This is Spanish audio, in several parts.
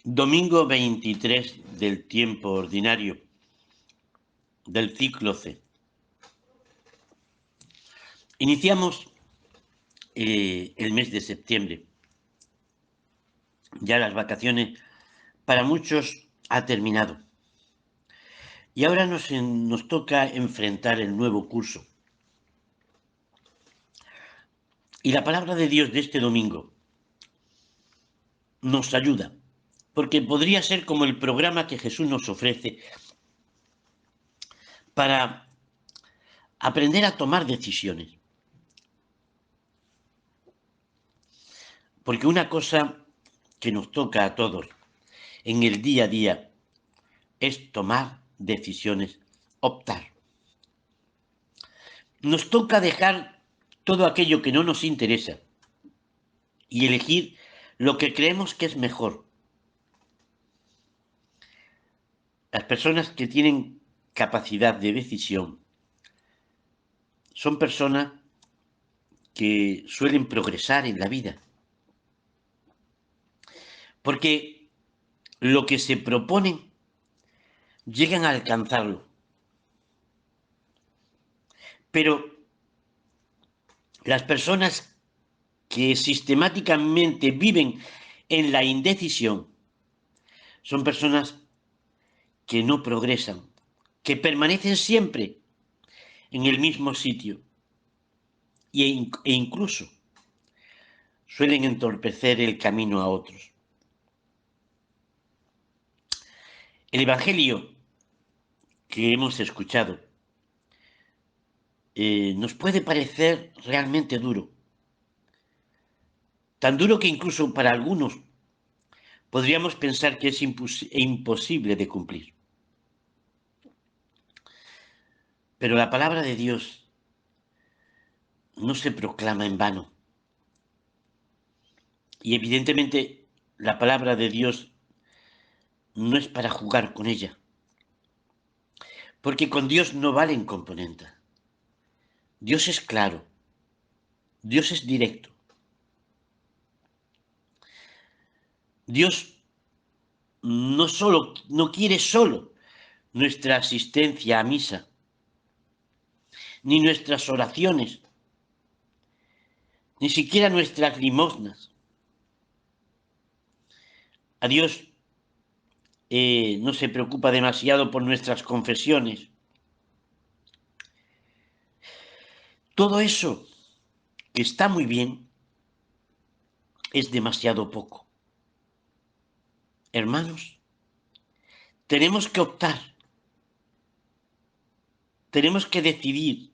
Domingo 23 del tiempo ordinario del ciclo C. Iniciamos el mes de septiembre. Ya las vacaciones para muchos ha terminado. Y ahora nos toca enfrentar el nuevo curso. Y la palabra de Dios de este domingo nos ayuda, porque podría ser como el programa que Jesús nos ofrece para aprender a tomar decisiones. Porque una cosa que nos toca a todos en el día a día es tomar decisiones, optar. Nos toca dejar todo aquello que no nos interesa y elegir lo que creemos que es mejor. Las personas que tienen capacidad de decisión son personas que suelen progresar en la vida. Porque lo que se proponen llegan a alcanzarlo. Pero las personas que sistemáticamente viven en la indecisión son personas que no progresan, que permanecen siempre en el mismo sitio e incluso suelen entorpecer el camino a otros. El Evangelio que hemos escuchado nos puede parecer realmente duro, tan duro que incluso para algunos podríamos pensar que es imposible de cumplir. Pero la palabra de Dios no se proclama en vano. Y evidentemente la palabra de Dios no es para jugar con ella. Porque con Dios no valen componentes. Dios es claro. Dios es directo. Dios no quiere solo nuestra asistencia a misa, ni nuestras oraciones, ni siquiera nuestras limosnas. A Dios no se preocupa demasiado por nuestras confesiones. Todo eso, que está muy bien, es demasiado poco. Hermanos, tenemos que optar, tenemos que decidir,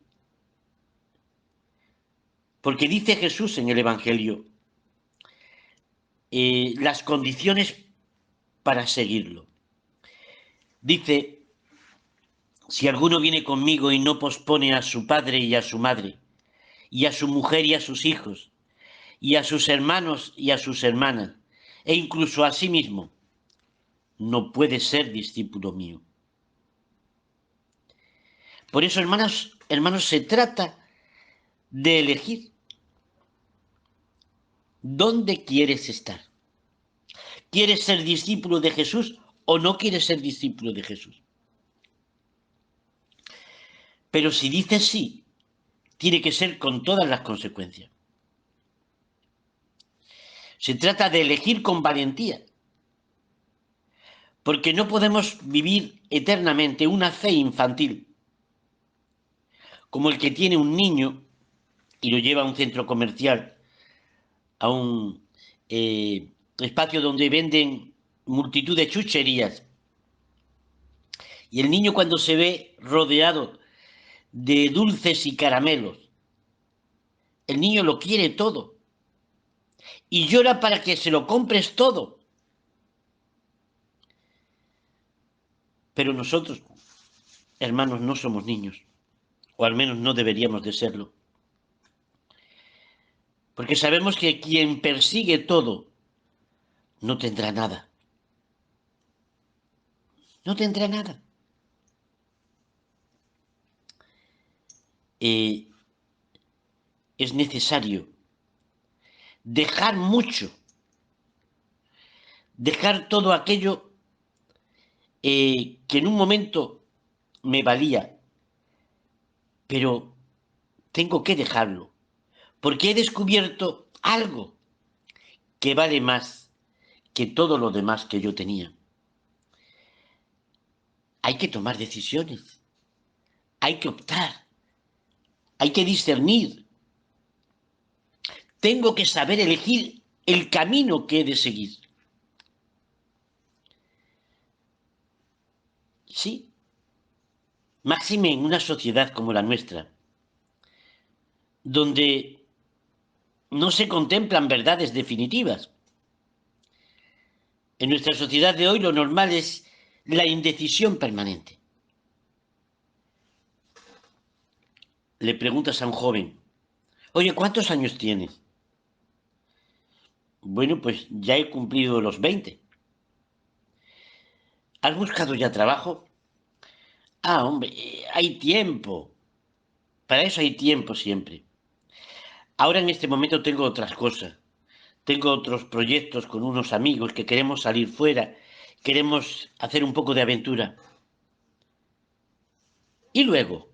porque dice Jesús en el Evangelio las condiciones para seguirlo. Dice, si alguno viene conmigo y no pospone a su padre y a su madre, y a su mujer y a sus hijos, y a sus hermanos y a sus hermanas, e incluso a sí mismo, no puede ser discípulo mío. Por eso, hermanos, se trata de elegir dónde quieres estar. ¿Quieres ser discípulo de Jesús o no quieres ser discípulo de Jesús? Pero si dices sí, tiene que ser con todas las consecuencias. Se trata de elegir con valentía, porque no podemos vivir eternamente una fe infantil, como el que tiene un niño y lo lleva a un centro comercial, a un espacio donde venden multitud de chucherías. Y el niño, cuando se ve rodeado de dulces y caramelos, el niño lo quiere todo y llora para que se lo compres todo. Pero nosotros, hermanos, no somos niños, o al menos no deberíamos de serlo. Porque sabemos que quien persigue todo no tendrá nada. No tendrá nada. Es necesario dejar mucho dejar todo aquello que en un momento me valía, pero tengo que dejarlo, porque he descubierto algo que vale más que todo lo demás que yo tenía. Hay que tomar decisiones, hay que optar, hay que discernir. Tengo que saber elegir el camino que he de seguir. Sí, máxime en una sociedad como la nuestra, donde no se contemplan verdades definitivas. En nuestra sociedad de hoy lo normal es la indecisión permanente. Le preguntas a un joven, oye, ¿cuántos años tienes? Bueno, pues ya he cumplido los 20. ¿Has buscado ya trabajo? Ah, hombre, hay tiempo. Para eso hay tiempo siempre. Ahora en este momento tengo otras cosas. Tengo otros proyectos con unos amigos que queremos salir fuera. Queremos hacer un poco de aventura. Y luego,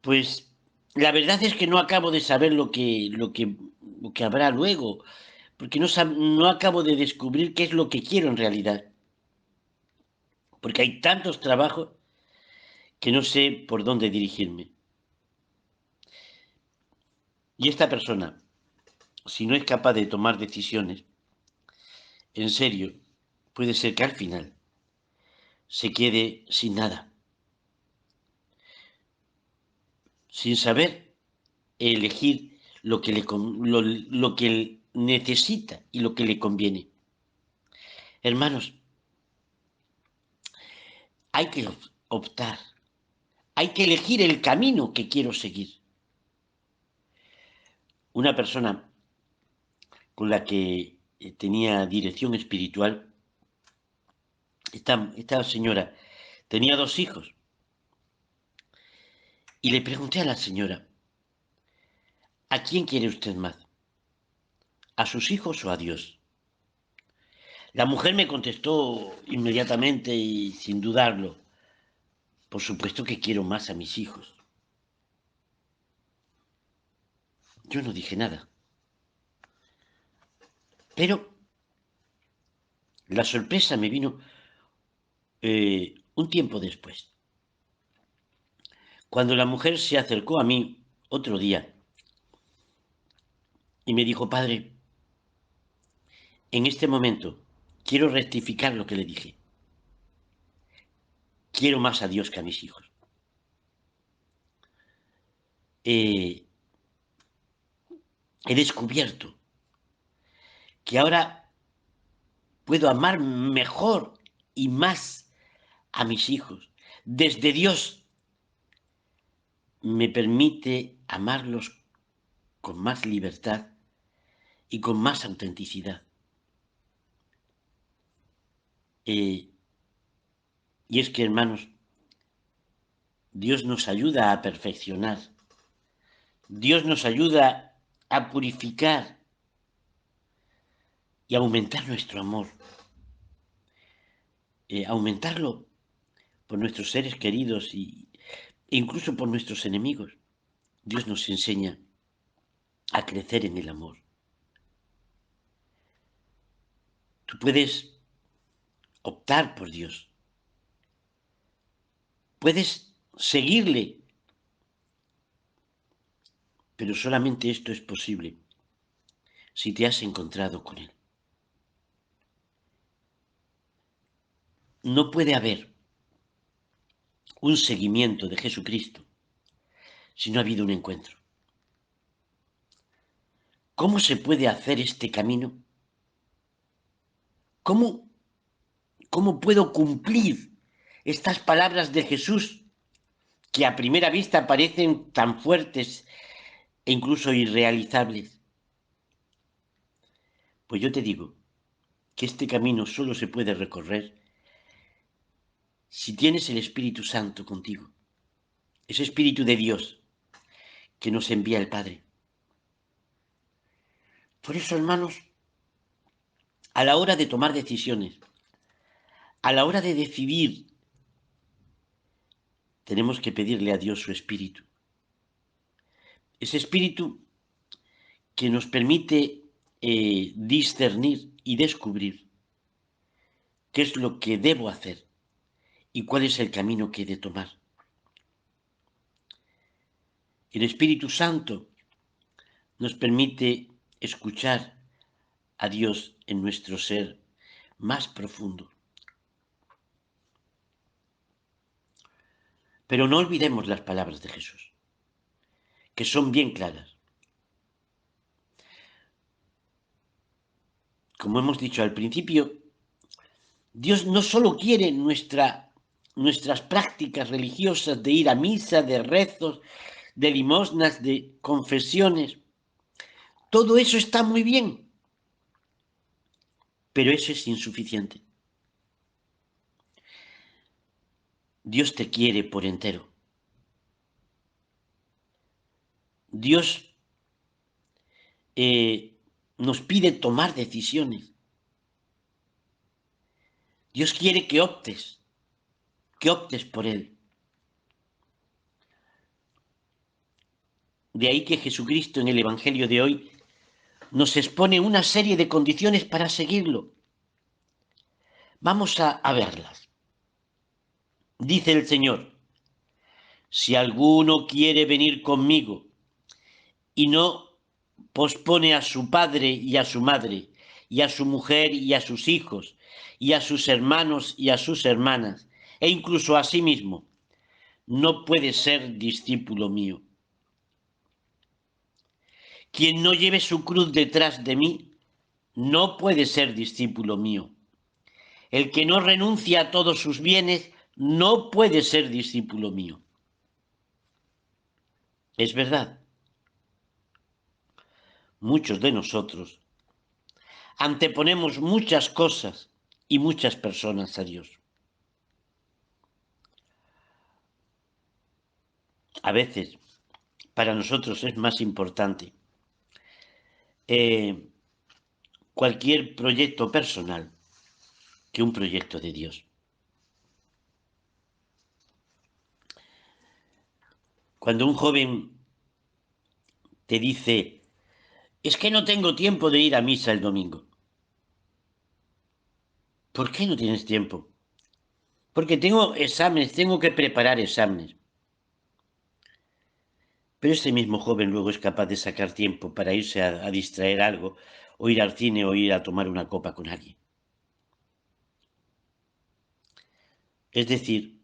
pues la verdad es que no acabo de saber lo que habrá luego, porque no acabo de descubrir qué es lo que quiero en realidad. Porque hay tantos trabajos que no sé por dónde dirigirme. Y esta persona, si no es capaz de tomar decisiones, en serio, puede ser que al final se quede sin nada, sin saber elegir lo que él necesita y lo que le conviene. Hermanos, hay que optar, hay que elegir el camino que quiero seguir. Una persona con la que tenía dirección espiritual, esta señora tenía 2 hijos, y le pregunté a la señora, ¿a quién quiere usted más? ¿A sus hijos o a Dios? La mujer me contestó inmediatamente y sin dudarlo, por supuesto que quiero más a mis hijos. Yo no dije nada, pero la sorpresa me vino un tiempo después, cuando la mujer se acercó a mí otro día y me dijo, padre, en este momento quiero rectificar lo que le dije. Quiero más a Dios que a mis hijos. He descubierto que ahora puedo amar mejor y más a mis hijos. Desde Dios me permite amarlos con más libertad y con más autenticidad. Y es que, hermanos, Dios nos ayuda a perfeccionar. Dios nos ayuda a purificar y aumentar nuestro amor. Aumentarlo por nuestros seres queridos e incluso por nuestros enemigos. Dios nos enseña a crecer en el amor. Tú puedes optar por Dios. Puedes seguirle, pero solamente esto es posible si te has encontrado con Él. No puede haber un seguimiento de Jesucristo si no ha habido un encuentro. ¿Cómo se puede hacer este camino? ¿Cómo puedo cumplir estas palabras de Jesús que a primera vista parecen tan fuertes e incluso irrealizables? Pues yo te digo que este camino solo se puede recorrer si tienes el Espíritu Santo contigo, ese Espíritu de Dios que nos envía el Padre. Por eso, hermanos, a la hora de tomar decisiones, a la hora de decidir, tenemos que pedirle a Dios su espíritu. Ese espíritu que nos permite discernir y descubrir qué es lo que debo hacer y cuál es el camino que he de tomar. El Espíritu Santo nos permite escuchar a Dios en nuestro ser más profundo. Pero no olvidemos las palabras de Jesús, que son bien claras. Como hemos dicho al principio, Dios no solo quiere nuestras prácticas religiosas de ir a misa, de rezos, de limosnas, de confesiones. Todo eso está muy bien, pero eso es insuficiente. Dios te quiere por entero. Dios nos pide tomar decisiones. Dios quiere que optes por Él. De ahí que Jesucristo en el Evangelio de hoy nos expone una serie de condiciones para seguirlo. Vamos a verlas. Dice el Señor, si alguno quiere venir conmigo y no pospone a su padre y a su madre, y a su mujer y a sus hijos, y a sus hermanos y a sus hermanas, e incluso a sí mismo, no puede ser discípulo mío. Quien no lleve su cruz detrás de mí, no puede ser discípulo mío. El que no renuncia a todos sus bienes, no puede ser discípulo mío. Es verdad, muchos de nosotros anteponemos muchas cosas y muchas personas a Dios. A veces, para nosotros es más importante cualquier proyecto personal que un proyecto de Dios. Cuando un joven te dice, es que no tengo tiempo de ir a misa el domingo. ¿Por qué no tienes tiempo? Porque tengo exámenes, tengo que preparar exámenes. Pero este mismo joven luego es capaz de sacar tiempo para irse a distraer algo, o ir al cine, o ir a tomar una copa con alguien. Es decir,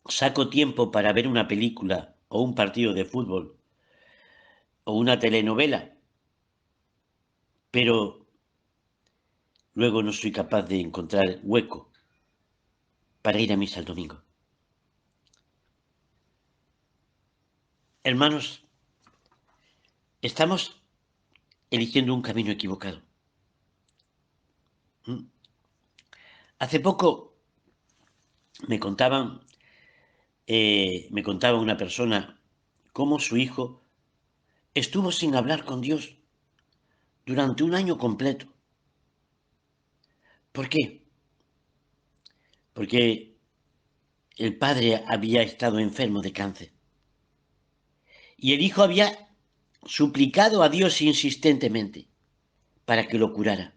saco tiempo para ver una película o un partido de fútbol o una telenovela, pero luego no soy capaz de encontrar hueco para ir a misa el domingo. Hermanos, estamos eligiendo un camino equivocado. Hace poco me contaba una persona cómo su hijo estuvo sin hablar con Dios durante un año completo. ¿Por qué? Porque el padre había estado enfermo de cáncer y el hijo había suplicado a Dios insistentemente para que lo curara.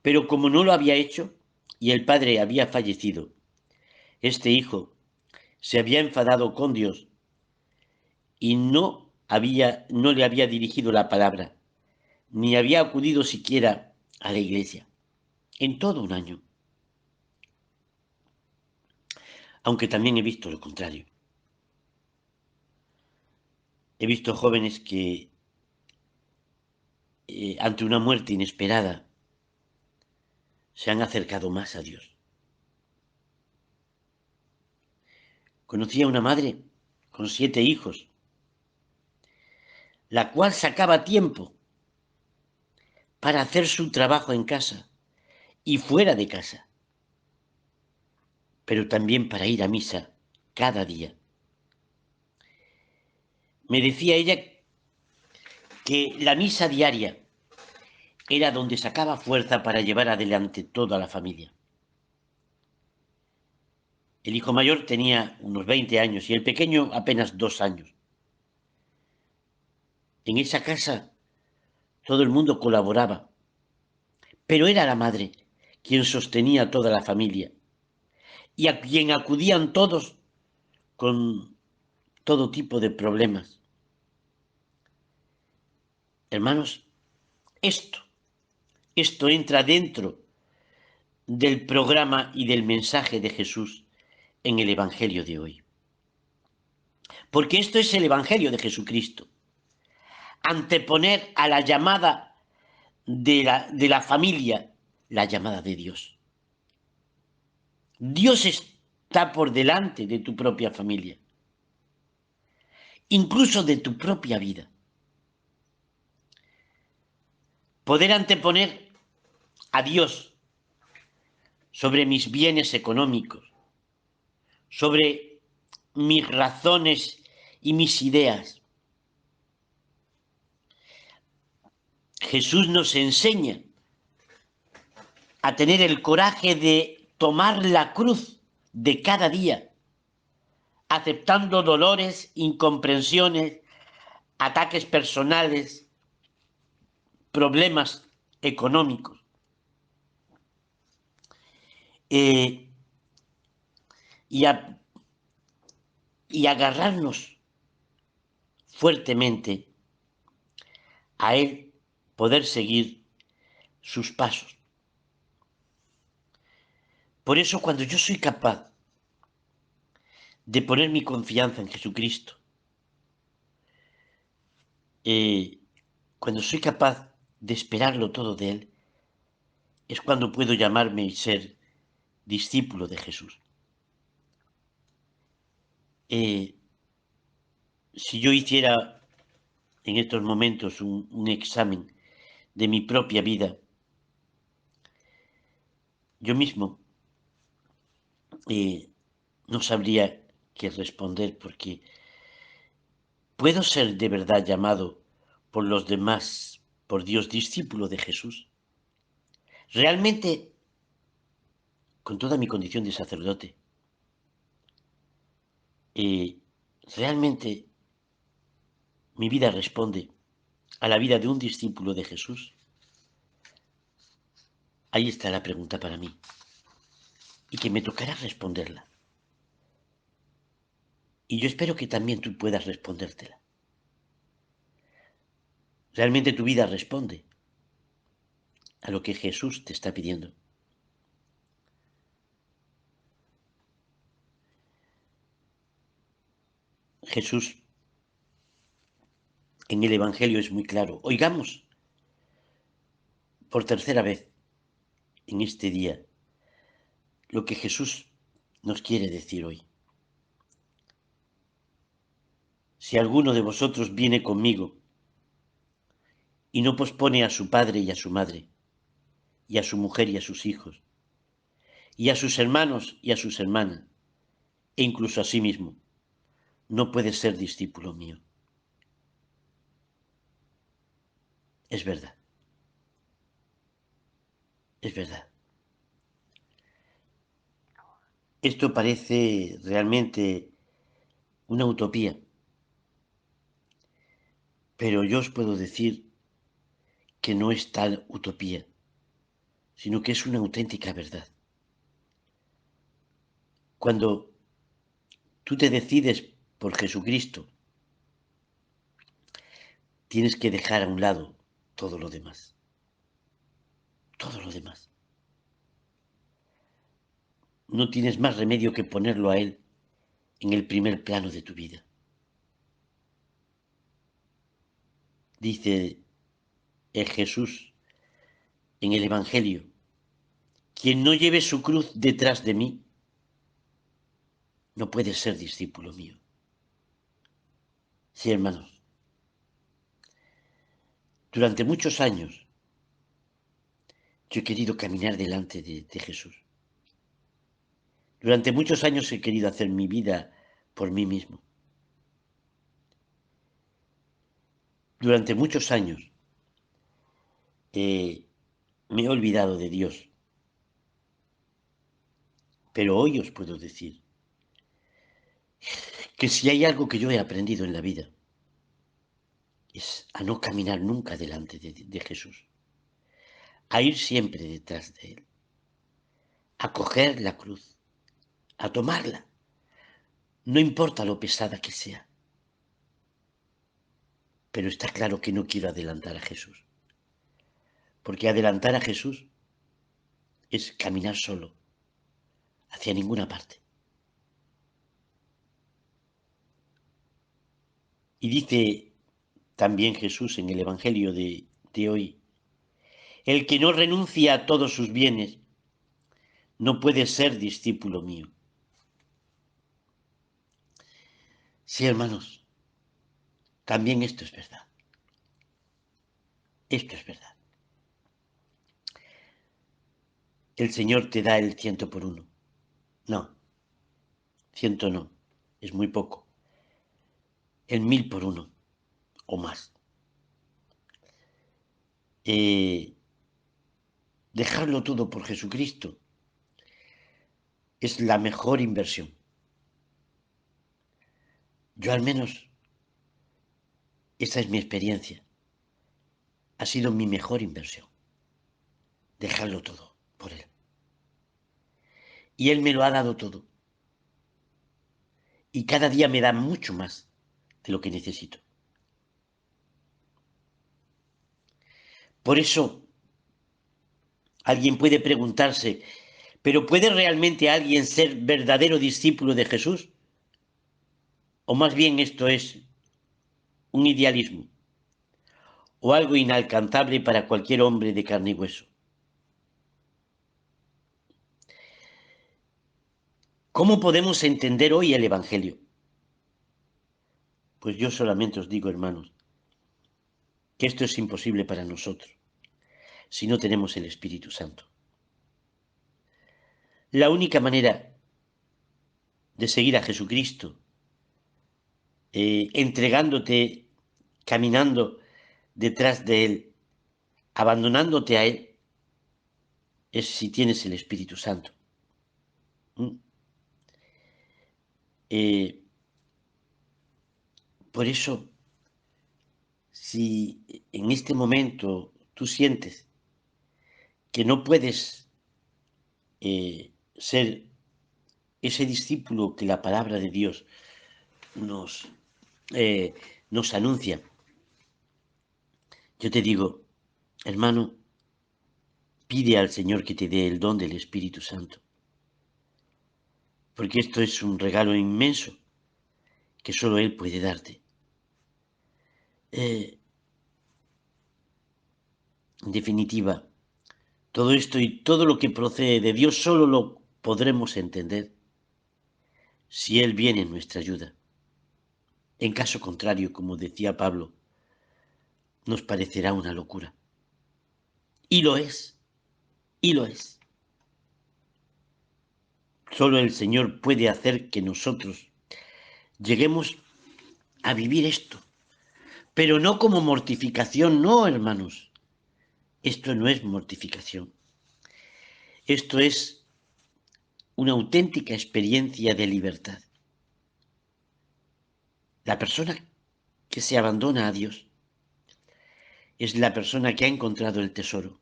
Pero como no lo había hecho y el padre había fallecido, este hijo se había enfadado con Dios y no le había dirigido la palabra, ni había acudido siquiera a la iglesia en todo un año. Aunque también he visto lo contrario. He visto jóvenes que ante una muerte inesperada se han acercado más a Dios. Conocí a una madre con 7 hijos, la cual sacaba tiempo para hacer su trabajo en casa y fuera de casa, pero también para ir a misa cada día. Me decía ella que la misa diaria era donde sacaba fuerza para llevar adelante toda la familia. El hijo mayor tenía unos 20 años y el pequeño apenas 2 años. En esa casa todo el mundo colaboraba, pero era la madre quien sostenía a toda la familia y a quien acudían todos con todo tipo de problemas. Hermanos, esto entra dentro del programa y del mensaje de Jesús en el Evangelio de hoy. Porque esto es el Evangelio de Jesucristo. Anteponer a la llamada de la familia, la llamada de Dios. Dios está por delante de tu propia familia, incluso de tu propia vida. Poder anteponer a Dios sobre mis bienes económicos, sobre mis razones y mis ideas. Jesús nos enseña a tener el coraje de tomar la cruz de cada día, aceptando dolores, incomprensiones, ataques personales, problemas económicos. Y agarrarnos fuertemente a Él, poder seguir sus pasos. Por eso cuando yo soy capaz de poner mi confianza en Jesucristo, cuando soy capaz de esperarlo todo de Él, es cuando puedo llamarme y ser discípulo de Jesús. Si yo hiciera en estos momentos un examen de mi propia vida, yo mismo no sabría qué responder, porque ¿puedo ser de verdad llamado por los demás, por Dios, discípulo de Jesús? Realmente, con toda mi condición de sacerdote, realmente mi vida responde a la vida de un discípulo de Jesús. Ahí está la pregunta para mí, y que me tocará responderla. Y yo espero que también tú puedas respondértela. ¿Realmente tu vida responde a lo que Jesús te está pidiendo? Jesús en el Evangelio es muy claro. Oigamos por tercera vez en este día lo que Jesús nos quiere decir hoy. Si alguno de vosotros viene conmigo y no pospone a su padre y a su madre, y a su mujer y a sus hijos, y a sus hermanos y a sus hermanas, e incluso a sí mismo, no puede ser discípulo mío. Es verdad, es verdad. Esto parece realmente una utopía, pero yo os puedo decir que no es tal utopía, sino que es una auténtica verdad. Cuando tú te decides por Jesucristo, tienes que dejar a un lado todo lo demás. Todo lo demás. No tienes más remedio que ponerlo a Él en el primer plano de tu vida. Dice Jesús en el Evangelio: quien no lleve su cruz detrás de mí, no puede ser discípulo mío. Sí, hermanos, durante muchos años yo he querido caminar delante de Jesús. Durante muchos años he querido hacer mi vida por mí mismo. Durante muchos años me he olvidado de Dios. Pero hoy os puedo decir que si hay algo que yo he aprendido en la vida es a no caminar nunca delante de Jesús, a ir siempre detrás de Él, a coger la cruz, a tomarla, no importa lo pesada que sea. Pero está claro que no quiero adelantar a Jesús, porque adelantar a Jesús es caminar solo, hacia ninguna parte. Y dice también Jesús en el Evangelio de hoy, el que no renuncia a todos sus bienes no puede ser discípulo mío. Sí, hermanos, también esto es verdad. Esto es verdad. El Señor te da el 100 por 1. No, 100 no, es muy poco. El 1000 por 1 o más. Dejarlo todo por Jesucristo es la mejor inversión. Yo al menos, esa es mi experiencia. Ha sido mi mejor inversión. Dejarlo todo por Él. Y Él me lo ha dado todo. Y cada día me da mucho más de lo que necesito. Por eso, alguien puede preguntarse, ¿pero puede realmente alguien ser verdadero discípulo de Jesús? ¿O más bien esto es un idealismo? ¿O algo inalcanzable para cualquier hombre de carne y hueso? ¿Cómo podemos entender hoy el Evangelio? Pues yo solamente os digo, hermanos, que esto es imposible para nosotros si no tenemos el Espíritu Santo. La única manera de seguir a Jesucristo, entregándote, caminando detrás de Él, abandonándote a Él, es si tienes el Espíritu Santo. ¿Mm? Por eso, si en este momento tú sientes que no puedes ser ese discípulo que la palabra de Dios nos, nos anuncia, yo te digo, hermano, pide al Señor que te dé el don del Espíritu Santo, porque esto es un regalo inmenso que solo Él puede darte. En definitiva, todo esto y todo lo que procede de Dios solo lo podremos entender si Él viene en nuestra ayuda. En caso contrario, como decía Pablo, nos parecerá una locura. Y lo es, y lo es. Solo el Señor puede hacer que nosotros lleguemos a vivir esto, pero no como mortificación, no, hermanos. Esto no es mortificación. Esto es una auténtica experiencia de libertad. La persona que se abandona a Dios es la persona que ha encontrado el tesoro,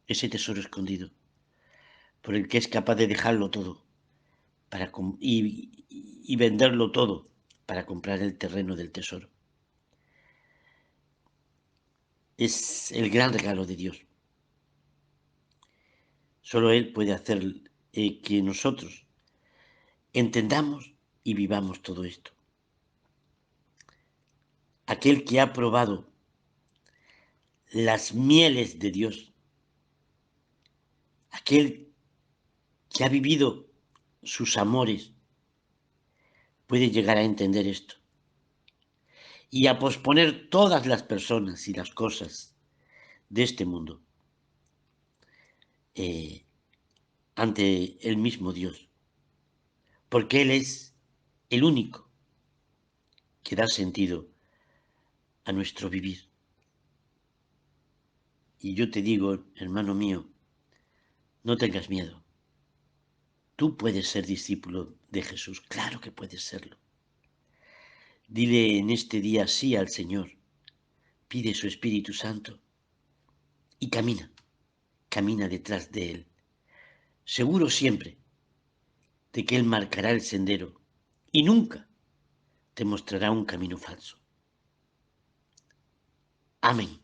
ese tesoro escondido, por el que es capaz de dejarlo todo y venderlo todo para comprar el terreno del tesoro. Es el gran regalo de Dios. Solo Él puede hacer que nosotros entendamos y vivamos todo esto. Aquel que ha probado las mieles de Dios, aquel que ha vivido sus amores, puede llegar a entender esto y a posponer todas las personas y las cosas de este mundo ante el mismo Dios, porque Él es el único que da sentido a nuestro vivir. Y yo te digo, hermano mío, no tengas miedo. Tú puedes ser discípulo de Jesús, claro que puedes serlo. Dile en este día sí al Señor, pide su Espíritu Santo y camina detrás de Él, seguro siempre de que Él marcará el sendero y nunca te mostrará un camino falso. Amén.